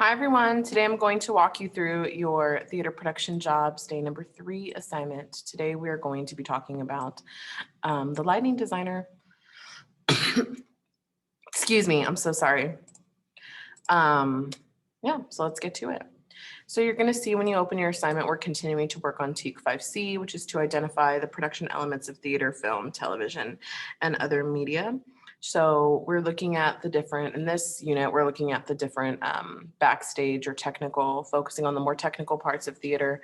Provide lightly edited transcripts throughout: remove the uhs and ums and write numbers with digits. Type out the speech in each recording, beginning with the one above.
Hi, everyone. Today I'm going to walk you through your theater production jobs, day number 3 assignment. Today we are going to be talking about the lighting designer. Excuse me, I'm so sorry. Yeah, so let's get to it. So you're going to see when you open your assignment, we're continuing to work on TEAC 5C, which is to identify the production elements of theater, film, television, and other media. So we're looking at the different, in this unit, we're looking at the different backstage or technical, focusing on the more technical parts of theater.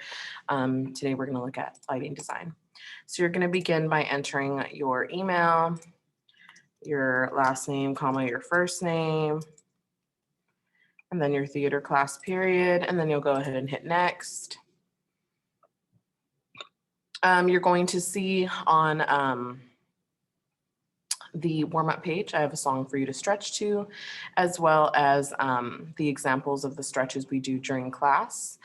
Today we're going to look at lighting design. So you're going to begin by entering your email, your last name, comma, your first name, and then your theater class period, and then you'll go ahead and hit next. You're going to see on the warm-up page, I have a song for you to stretch to, as well as the examples of the stretches we do during class.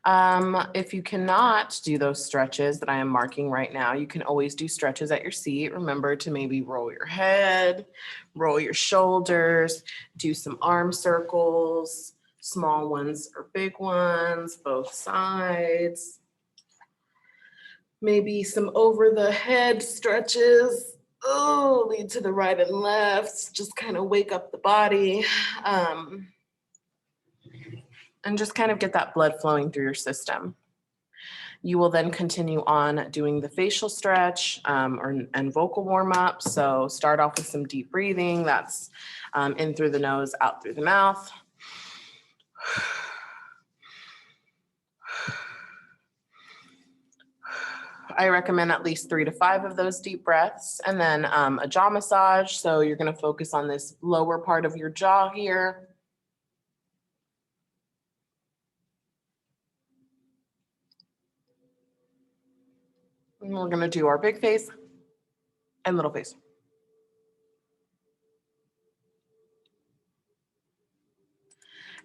If you cannot do those stretches that I am marking right now, you can always do stretches at your seat. Remember to maybe roll your head, roll your shoulders, do some arm circles, small ones or big ones, both sides. Maybe some over the head stretches. Oh, lead to the right and left. Just kind of wake up the body. And just kind of get that blood flowing through your system. You will then continue on doing the facial stretch and vocal warm up. So start off with some deep breathing. That's in through the nose, out through the mouth. I recommend at least 3 to 5 of those deep breaths, and then a jaw massage. So you're going to focus on this lower part of your jaw here. And we're going to do our big face and little face.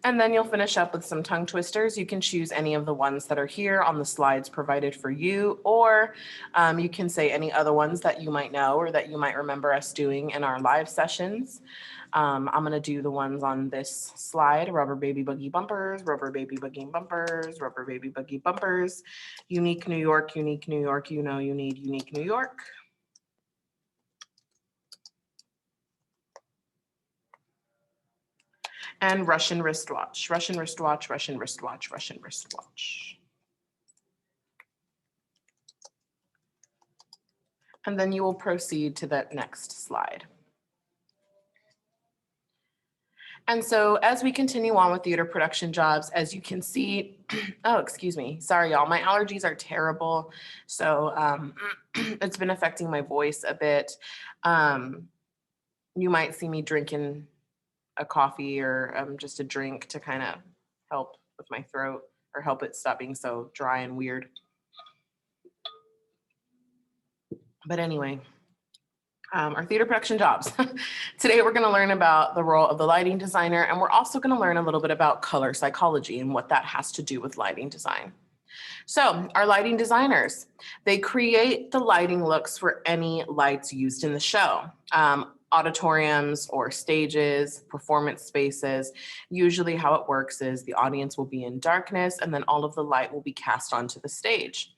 And then you'll finish up with some tongue twisters. You can choose any of the ones that are here on the slides provided for you, or you can say any other ones that you might know or that you might remember us doing in our live sessions. I'm gonna do the ones on this slide: rubber baby buggy bumpers, rubber baby buggy bumpers, rubber baby buggy bumpers, unique New York, you know you need unique New York. And Russian wristwatch, Russian wristwatch, Russian wristwatch, Russian wristwatch. And then you will proceed to that next slide. And so as we continue on with theater production jobs, as you can see, oh, excuse me, sorry, y'all, my allergies are terrible. So it's been affecting my voice a bit. You might see me drinking a coffee or just a drink to kind of help with my throat or help it stop being so dry and weird. But anyway, our theater production jobs. Today, we're going to learn about the role of the lighting designer, and we're also going to learn a little bit about color psychology and what that has to do with lighting design. So our lighting designers, they create the lighting looks for any lights used in the show. Auditoriums or stages, performance spaces. Usually how it works is the audience will be in darkness and then all of the light will be cast onto the stage.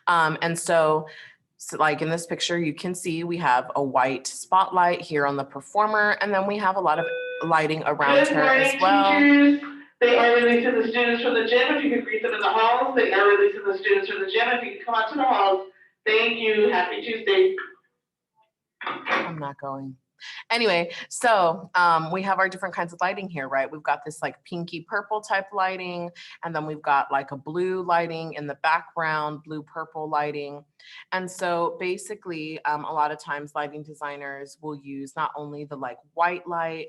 And so like in this picture, you can see we have a white spotlight here on the performer, and then we have a lot of lighting around her as well. Teachers. They are releasing the students from the gym. If you could greet them in the halls. They are releasing the students from the gym. If you could come out to the halls. Thank you. Happy Tuesday. I'm not going. Anyway, so we have our different kinds of lighting here, right? We've got this like pinky purple type lighting, and then we've got like a blue lighting in the background, blue purple lighting. And so basically, a lot of times lighting designers will use not only the like white light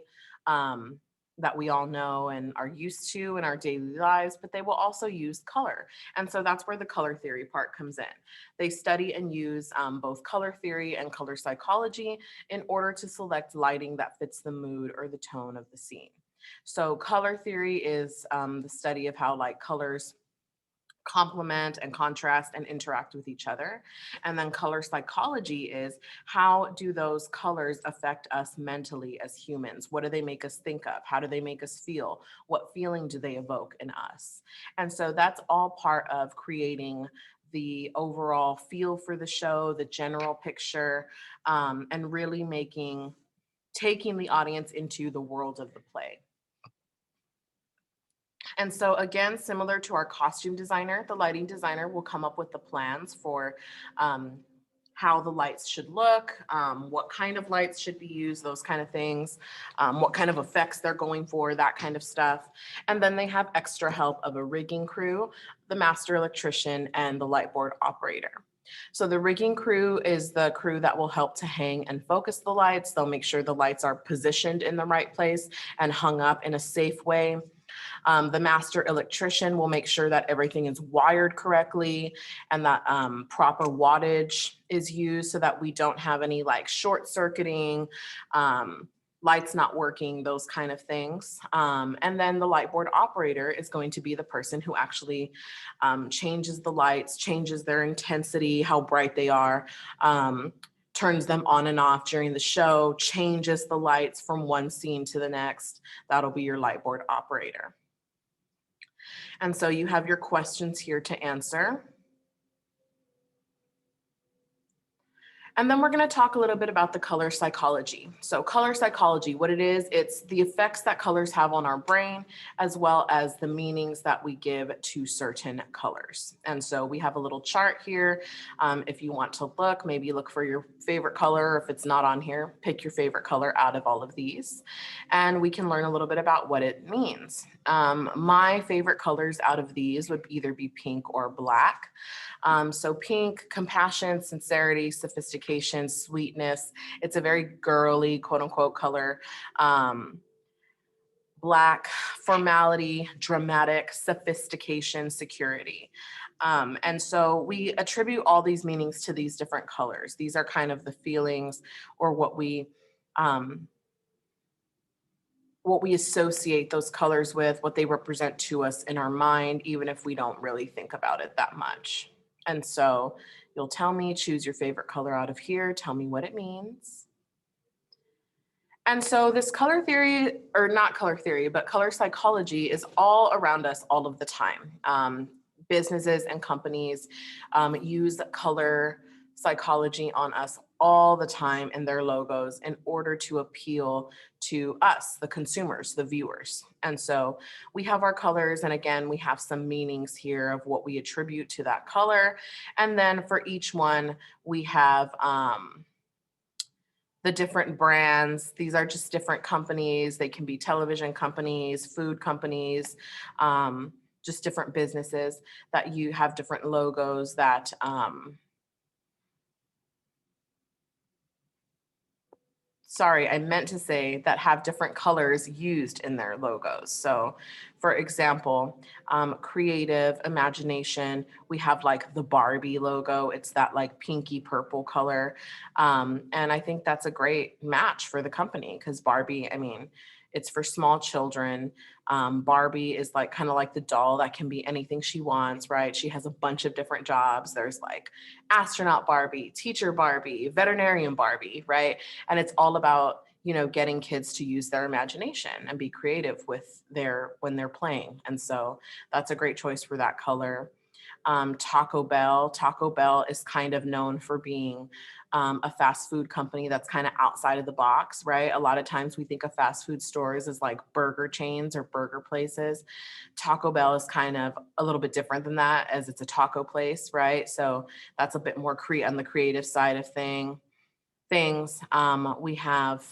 that we all know and are used to in our daily lives, but they will also use color. And so that's where the color theory part comes in. They study and use both color theory and color psychology in order to select lighting that fits the mood or the tone of the scene. So color theory is the study of how like colors complement and contrast and interact with each other. And then color psychology is, how do those colors affect us mentally as humans? What do they make us think of? How do they make us feel? What feeling do they evoke in us? And so that's all part of creating the overall feel for the show, the general picture, and really taking the audience into the world of the play. And so again, similar to our costume designer, the lighting designer will come up with the plans for how the lights should look, what kind of lights should be used, those kind of things, what kind of effects they're going for, that kind of stuff. And then they have extra help of a rigging crew, the master electrician, and the light board operator. So the rigging crew is the crew that will help to hang and focus the lights. They'll make sure the lights are positioned in the right place and hung up in a safe way. The master electrician will make sure that everything is wired correctly and that proper wattage is used so that we don't have any like short circuiting, lights not working, those kind of things. And then the light board operator is going to be the person who actually changes the lights, changes their intensity, how bright they are, turns them on and off during the show, changes the lights from one scene to the next. That'll be your light board operator. And so you have your questions here to answer. And then we're going to talk a little bit about the color psychology. So color psychology, what it is, it's the effects that colors have on our brain, as well as the meanings that we give to certain colors. And so we have a little chart here. If you want to look, maybe look for your favorite color. If it's not on here, pick your favorite color out of all of these. And we can learn a little bit about what it means. My favorite colors out of these would either be pink or black. So pink, compassion, sincerity, sophistication, sweetness. It's a very girly, quote unquote, color. Black, formality, dramatic, sophistication, security. And so we attribute all these meanings to these different colors. These are kind of the feelings or what we associate those colors with, what they represent to us in our mind, even if we don't really think about it that much. And so you'll tell me, choose your favorite color out of here. Tell me what it means. And so this color theory, or not color theory, but color psychology is all around us all of the time. Businesses and companies use color psychology on us all the time in their logos in order to appeal to us, the consumers, the viewers. And so we have our colors, and again, we have some meanings here of what we attribute to that color. And then for each one, we have the different brands. These are just different companies. They can be television companies, food companies, just different businesses that you have different logos that sorry, I meant to say that have different colors used in their logos. So for example, creative imagination, we have like the Barbie logo. It's that like pinky purple color. And I think that's a great match for the company because Barbie, I mean, it's for small children. Barbie is like kind of like the doll that can be anything she wants, right? She has a bunch of different jobs. There's like astronaut Barbie, teacher Barbie, veterinarian Barbie, right? And it's all about, you know, getting kids to use their imagination and be creative with when they're playing. And so that's a great choice for that color. Taco Bell is kind of known for being a fast food company that's kind of outside of the box, right? A lot of times we think of fast food stores as like burger chains or burger places. Taco Bell is kind of a little bit different than that, as it's a taco place, right? So that's a bit more on the creative side of things. We have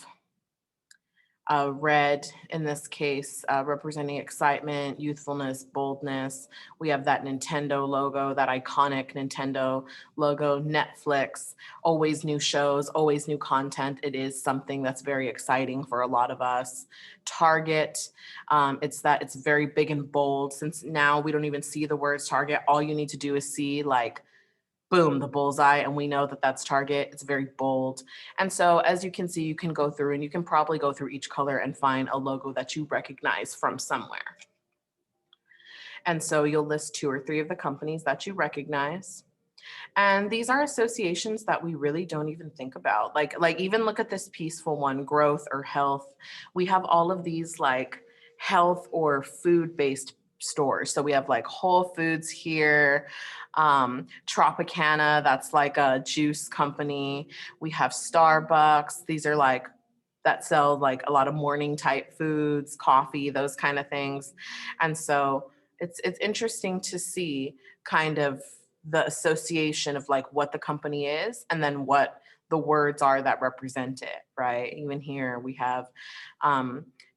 red in this case, representing excitement, youthfulness, boldness. We have that Nintendo logo, that iconic Nintendo logo. Netflix, always new shows, always new content. It is something that's very exciting for a lot of us. Target, it's very big and bold. Since now we don't even see the words Target, all you need to do is see like boom, the bullseye, and we know that that's Target. It's very bold. And so as you can see, you can go through and you can probably go through each color and find a logo that you recognize from somewhere. And so you'll list 2 or 3 of the companies that you recognize. And these are associations that we really don't even think about. Like even look at this peaceful one, growth or health. We have all of these like health or food-based stores. So we have like Whole Foods here, Tropicana, that's like a juice company. We have Starbucks. These are like that sell like a lot of morning type foods, coffee, those kind of things. And so it's interesting to see kind of the association of like what the company is and then what the words are that represent it, right? Even here we have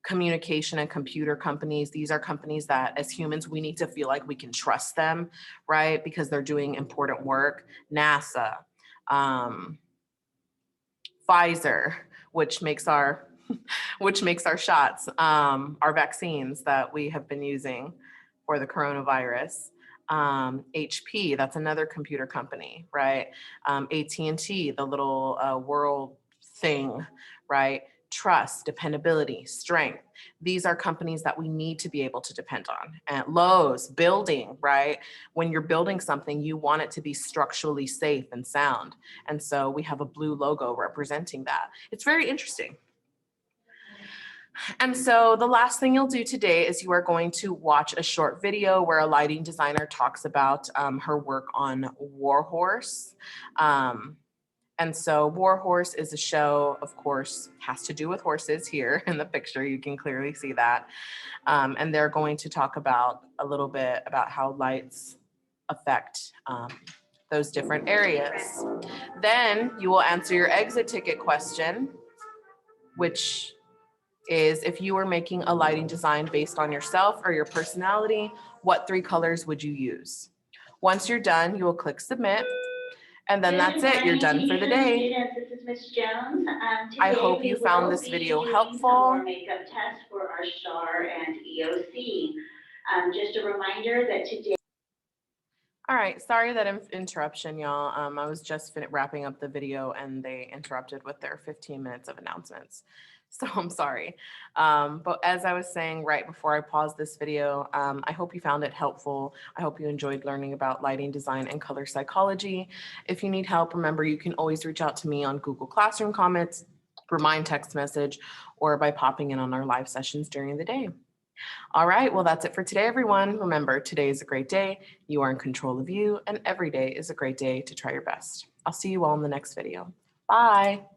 communication and computer companies. These are companies that as humans, we need to feel like we can trust them, right? Because they're doing important work. NASA, Pfizer, which makes our shots, our vaccines that we have been using for the coronavirus. HP, that's another computer company, right? AT&T, the little world thing, right? Trust, dependability, strength. These are companies that we need to be able to depend on. And Lowe's, building, right? When you're building something, you want it to be structurally safe and sound. And so we have a blue logo representing that. It's very interesting. And so the last thing you'll do today is you are going to watch a short video where a lighting designer talks about her work on Warhorse. And so Warhorse is a show, of course, has to do with horses here in the picture. You can clearly see that. And they're going to talk about a little bit about how lights affect those different areas. Then you will answer your exit ticket question, which is if you were making a lighting design based on yourself or your personality, what 3 colors would you use? Once you're done, you will click submit. And then that's it, you're done for the day. This is Ms. Jones. I hope you found this video helpful. Makeup test for our STAR and EOC. Just a reminder that today. All right, sorry that interruption, y'all. I was just wrapping up the video and they interrupted with their 15 minutes of announcements. So I'm sorry. But as I was saying right before I paused this video, I hope you found it helpful. I hope you enjoyed learning about lighting design and color psychology. If you need help, remember you can always reach out to me on Google Classroom comments, Remind text message, or by popping in on our live sessions during the day. All right, well, that's it for today, everyone. Remember, today is a great day. You are in control of you, and every day is a great day to try your best. I'll see you all in the next video. Bye.